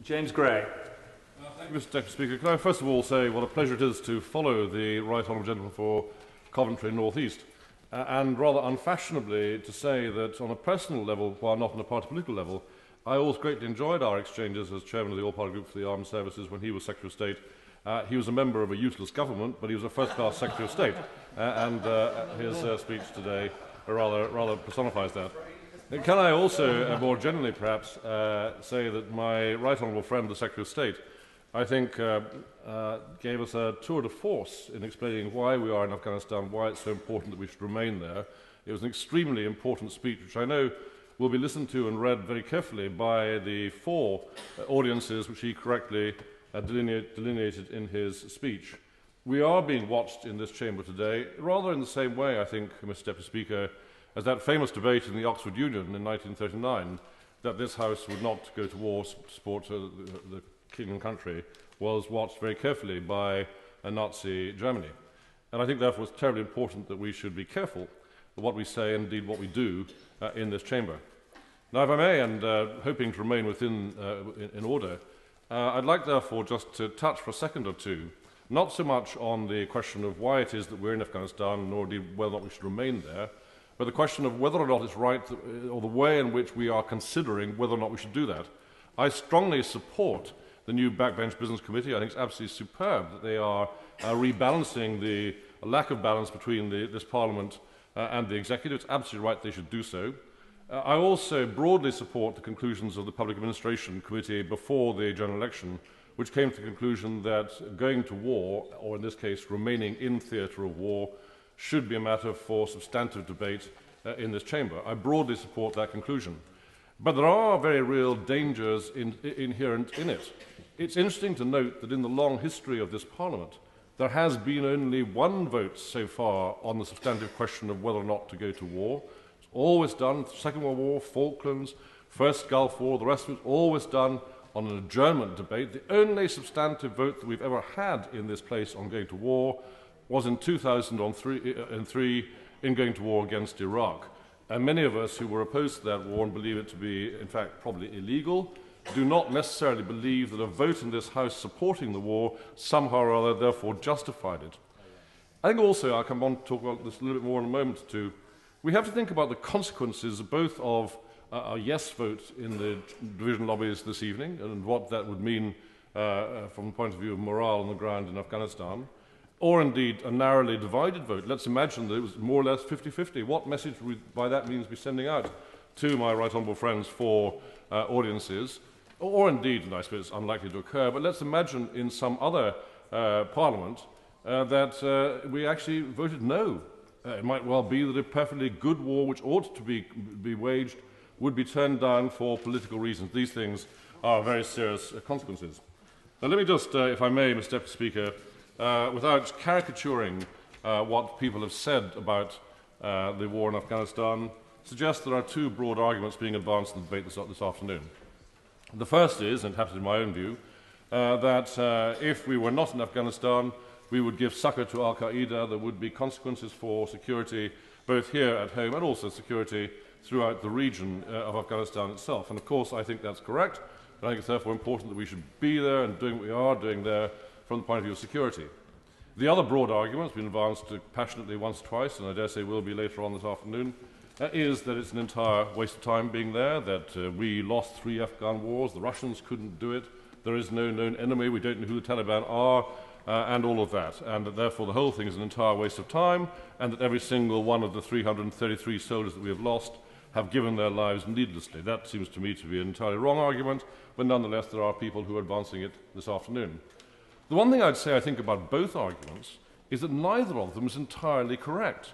James Gray. Thank you, Mr. Deputy Speaker. Can I first of all say what a pleasure it is to follow the Right Honourable Gentleman for Coventry North East, and rather unfashionably to say that on a personal level, while not on a party political level, I always greatly enjoyed our exchanges as chairman of the All-Party Group for the Armed Services when he was Secretary of State. He was a member of a useless government, but he was a first-class Secretary of State, and his speech today rather personifies that. Can I also, more generally perhaps, say that my right honourable friend, the Secretary of State, I think gave us a tour de force in explaining why we are in Afghanistan, why it's so important that we should remain there. It was an extremely important speech, which I know will be listened to and read very carefully by the four audiences which he correctly delineated in his speech. We are being watched in this chamber today, rather in the same way, I think, Mr. Deputy Speaker, as that famous debate in the Oxford Union in 1939 that this House would not go to war to support the king and country was watched very carefully by Nazi Germany. And I think, therefore, it's terribly important that we should be careful of what we say and indeed what we do in this chamber. Now, if I may, and hoping to remain within in order, I'd like, therefore, just to touch for a second or two, not so much on the question of why it is that we're in Afghanistan, nor indeed whether or not we should remain there, but the question of whether or not it's right, or the way in which we are considering whether or not we should do that. I strongly support the new Backbench Business Committee. I think it's absolutely superb that they are rebalancing the lack of balance between this Parliament and the Executive. It's absolutely right they should do so. I also broadly support the conclusions of the Public Administration Committee before the general election, which came to the conclusion that going to war, or in this case remaining in theatre of war, should be a matter for substantive debate in this chamber. I broadly support that conclusion. But there are very real dangers inherent in it. It's interesting to note that in the long history of this Parliament, there has been only one vote so far on the substantive question of whether or not to go to war. It's always done, Second World War, Falklands, First Gulf War, the rest of it, always done on an adjournment debate. The only substantive vote that we've ever had in this place on going to war was in 2003 in going to war against Iraq. And many of us who were opposed to that war and believe it to be, in fact, probably illegal, do not necessarily believe that a vote in this House supporting the war somehow or other therefore justified it. I think also, I'll come on to talk about this a little bit more in a moment or two, we have to think about the consequences both of a yes vote in the division lobbies this evening and what that would mean from the point of view of morale on the ground in Afghanistan, or indeed a narrowly divided vote. Let's imagine that it was more or less 50-50. What message would we, by that means, be sending out to my right honourable friends for audiences? Or indeed, and I suppose it's unlikely to occur, but let's imagine in some other parliament that we actually voted no. It might well be that a perfectly good war, which ought to be waged, would be turned down for political reasons. These things are very serious consequences. Now, let me just, if I may, Mr. Deputy Speaker, without caricaturing what people have said about the war in Afghanistan, suggest there are two broad arguments being advanced in the debate this afternoon. The first is, and perhaps in my own view, that if we were not in Afghanistan, we would give succour to al-Qaeda. There would be consequences for security, both here at home and also security throughout the region of Afghanistan itself. And of course, I think that's correct. And I think it's therefore important that we should be there and doing what we are doing there from the point of view of security. The other broad argument has been advanced passionately once or twice, and I dare say will be later on this afternoon, is that it's an entire waste of time being there, that we lost 3 Afghan wars, the Russians couldn't do it, there is no known enemy, we don't know who the Taliban are, and all of that, and that therefore the whole thing is an entire waste of time, and that every single one of the 333 soldiers that we have lost have given their lives needlessly. That seems to me to be an entirely wrong argument, but nonetheless there are people who are advancing it this afternoon. The one thing I'd say, I think, about both arguments is that neither of them is entirely correct.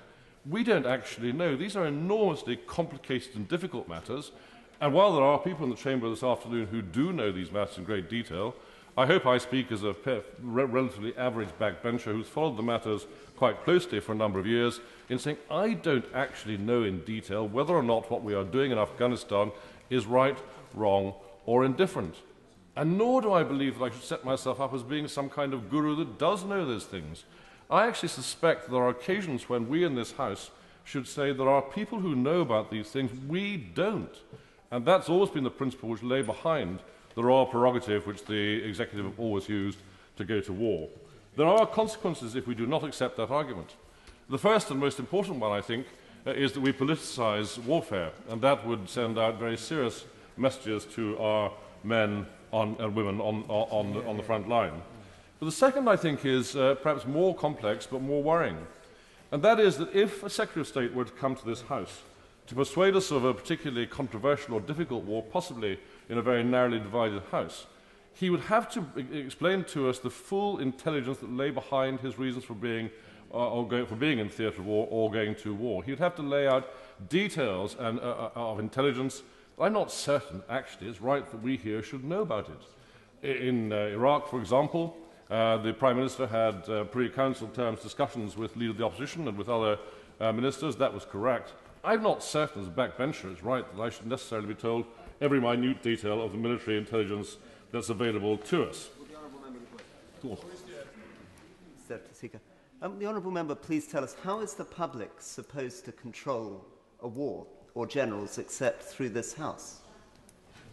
We don't actually know. These are enormously complicated and difficult matters, and while there are people in the chamber this afternoon who do know these matters in great detail, I hope I speak as a relatively average backbencher who's followed the matters quite closely for a number of years in saying I don't actually know in detail whether or not what we are doing in Afghanistan is right, wrong, or indifferent. And nor do I believe that I should set myself up as being some kind of guru that does know those things. I actually suspect there are occasions when we in this House should say there are people who know about these things, we don't. And that's always been the principle which lay behind the royal prerogative which the executive have always used to go to war. There are consequences if we do not accept that argument. The first and most important one, I think, is that we politicise warfare, and that would send out very serious messages to our men and women on the front line. But the second, I think, is perhaps more complex but more worrying, and that is that if a Secretary of State were to come to this House to persuade us of a particularly controversial or difficult war, possibly in a very narrowly divided House, he would have to explain to us the full intelligence that lay behind his reasons for being in theatre of war or going to war. He would have to lay out details of intelligence that I'm not certain, actually, it's right that we here should know about it. In Iraq, for example, the Prime Minister had pre-council terms discussions with Leader of the Opposition and with other ministers. That was correct. I'm not certain, as a backbencher, it's right that I should necessarily be told every minute detail of the military intelligence that's available to us. The honourable member, please tell us, how is the public supposed to control a war or generals except through this House?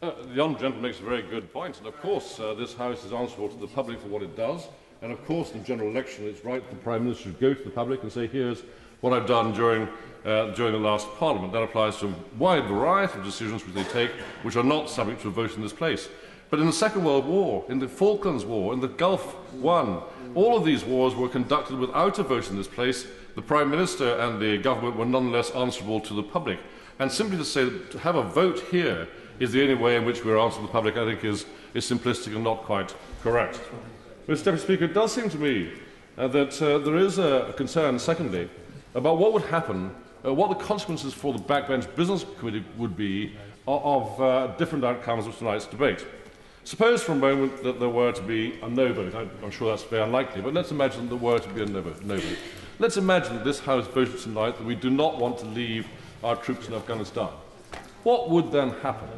The honourable gentleman makes a very good point, and of course this House is answerable to the public for what it does, and of course in the general election it's right that the Prime Minister should go to the public and say, here's what I've done during the last Parliament. That applies to a wide variety of decisions which they take which are not subject to a vote in this place. But in the Second World War, in the Falklands War, in the Gulf War, all of these wars were conducted without a vote in this place. The Prime Minister and the government were nonetheless answerable to the public. And simply to say that to have a vote here is the only way in which we are answerable to the public, I think is simplistic and not quite correct. Mr. Deputy Speaker, it does seem to me that there is a concern, secondly, about what would happen, what the consequences for the Backbench Business Committee would be of different outcomes of tonight's debate. Suppose for a moment that there were to be a no vote. I'm sure that's very unlikely, but let's imagine there were to be a no vote. Let's imagine that this House voted tonight that we do not want to leave our troops in Afghanistan. What would then happen?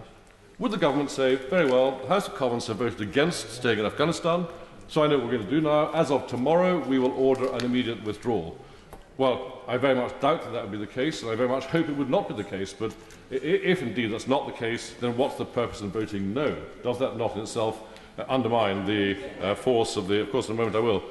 Would the government say, very well, the House of Commons have voted against staying in Afghanistan, so I know what we're going to do now. As of tomorrow, we will order an immediate withdrawal. Well, I very much doubt that that would be the case, and I very much hope it would not be the case, but if indeed that's not the case, then what's the purpose in voting no? Does that not in itself undermine the force of the, of course in a moment I will,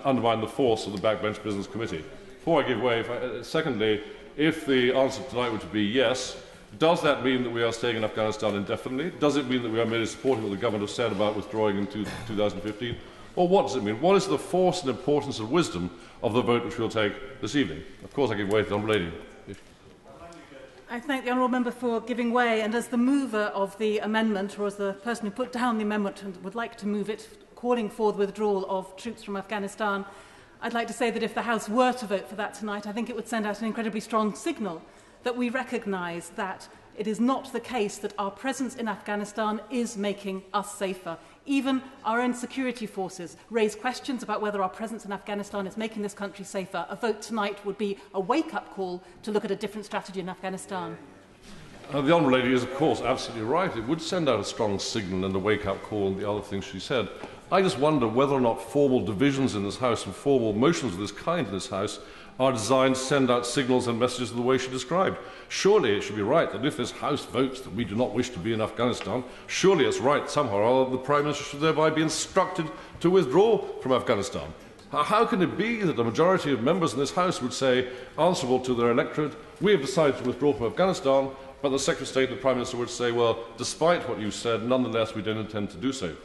undermine the force of the Backbench Business Committee? Before I give way, secondly, if the answer tonight were to be yes, does that mean that we are staying in Afghanistan indefinitely? Does it mean that we are merely supporting what the government has said about withdrawing in 2015? Or what does it mean? What is the force and importance and wisdom of the vote which we will take this evening? Of course, I give way to the Honourable Lady. I thank the honourable member for giving way, and as the mover of the amendment, or as the person who put down the amendment and would like to move it, calling for the withdrawal of troops from Afghanistan, I'd like to say that if the House were to vote for that tonight, I think it would send out an incredibly strong signal that we recognise that it is not the case that our presence in Afghanistan is making us safer. Even our own security forces raise questions about whether our presence in Afghanistan is making this country safer. A vote tonight would be a wake-up call to look at a different strategy in Afghanistan. The Honourable Lady is, of course, absolutely right. It would send out a strong signal and a wake-up call and the other things she said. I just wonder whether or not formal divisions in this House and formal motions of this kind in this House are designed to send out signals and messages in the way she described. Surely it should be right that if this House votes that we do not wish to be in Afghanistan, surely it's right somehow or other the Prime Minister should thereby be instructed to withdraw from Afghanistan. How can it be that a majority of members in this House would say, answerable to their electorate, we have decided to withdraw from Afghanistan, but the Secretary of State and the Prime Minister would say, well, despite what you said, nonetheless we don't intend to do so.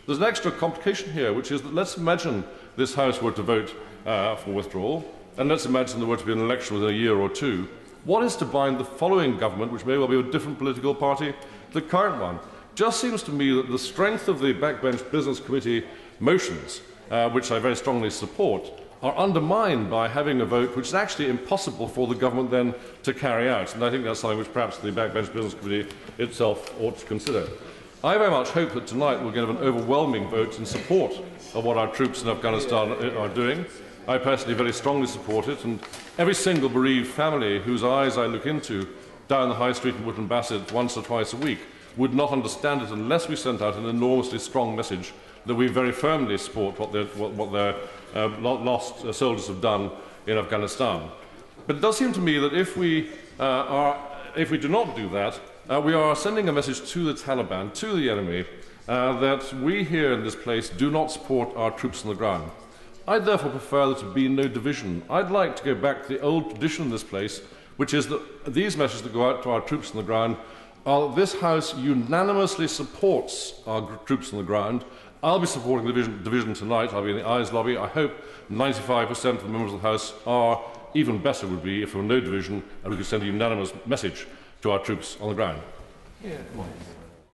There's an extra complication here, which is that let's imagine this House were to vote for withdrawal, and let's imagine there were to be an election within a year or two. What is to bind the following government, which may well be a different political party, the current one? Just seems to me that the strength of the Backbench Business Committee motions, which I very strongly support, are undermined by having a vote which is actually impossible for the government then to carry out. And I think that's something which perhaps the Backbench Business Committee itself ought to consider. I very much hope that tonight we'll get an overwhelming vote in support of what our troops in Afghanistan are doing. I personally very strongly support it, and every single bereaved family whose eyes I look into down the High Street in Wootton Bassett once or twice a week would not understand it unless we sent out an enormously strong message that we very firmly support what their lost soldiers have done in Afghanistan. But it does seem to me that if we do not do that, we are sending a message to the Taliban, to the enemy, that we here in this place do not support our troops on the ground. I'd therefore prefer there to be no division. I'd like to go back to the old tradition in this place, which is that these messages that go out to our troops on the ground are that this House unanimously supports our troops on the ground. I'll be supporting the division tonight. I'll be in the Ayes lobby. I hope 95% of the members of the House are. Even better would be if there were no division and we could send a unanimous message to our troops on the ground. Yeah.